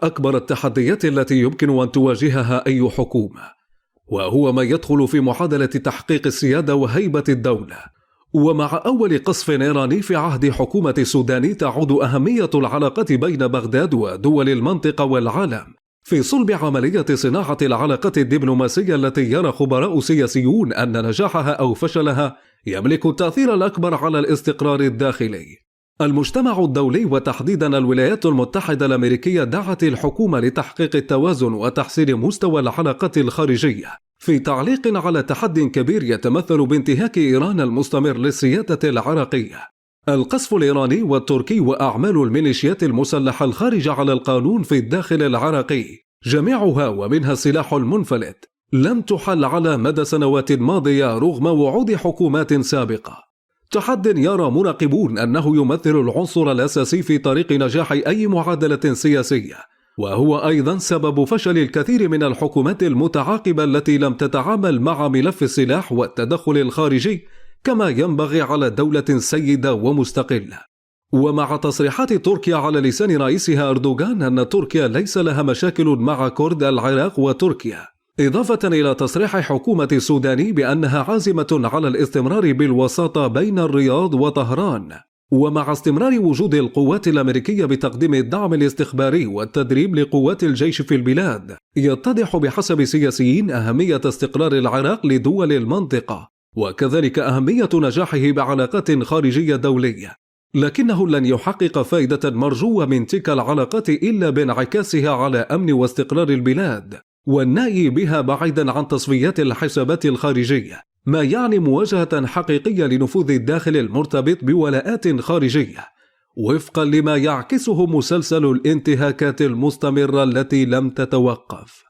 أكبر التحديات التي يمكن أن تواجهها أي حكومة، وهو ما يدخل في معادلة تحقيق السيادة وهيبة الدولة. ومع أول قصف إيراني في عهد حكومة السودان تعود أهمية العلاقة بين بغداد ودول المنطقة والعالم في صلب عملية صناعة العلاقات الدبلوماسية التي يرى خبراء سياسيون أن نجاحها أو فشلها يملك التأثير الأكبر على الاستقرار الداخلي. المجتمع الدولي وتحديدا الولايات المتحدة الأمريكية دعت الحكومة لتحقيق التوازن وتحسين مستوى العلاقات الخارجية في تعليق على تحد كبير يتمثل بانتهاك إيران المستمر للسيادة العراقية. القصف الإيراني والتركي وأعمال الميليشيات المسلحة الخارجة على القانون في الداخل العراقي جميعها ومنها السلاح المنفلت لم تحل على مدى سنوات ماضية رغم وعود حكومات سابقة. تحد يرى مراقبون أنه يمثل العنصر الأساسي في طريق نجاح أي معادلة سياسية، وهو أيضا سبب فشل الكثير من الحكومات المتعاقبة التي لم تتعامل مع ملف السلاح والتدخل الخارجي كما ينبغي على دولة سيدة ومستقلة. ومع تصريحات تركيا على لسان رئيسها أردوغان أن تركيا ليس لها مشاكل مع كرد العراق وتركيا، إضافة إلى تصريح حكومة السودان بأنها عازمة على الاستمرار بالوساطة بين الرياض وطهران، ومع استمرار وجود القوات الأمريكية بتقديم الدعم الاستخباري والتدريب لقوات الجيش في البلاد، يتضح بحسب سياسيين أهمية استقرار العراق لدول المنطقة وكذلك أهمية نجاحه بعلاقات خارجية دولية، لكنه لن يحقق فائدة مرجوة من تلك العلاقات إلا بانعكاسها على أمن واستقرار البلاد والنأي بها بعيدا عن تصفيات الحسابات الخارجية، ما يعني مواجهة حقيقية لنفوذ الداخل المرتبط بولاءات خارجية وفقا لما يعكسه مسلسل الانتهاكات المستمرة التي لم تتوقف.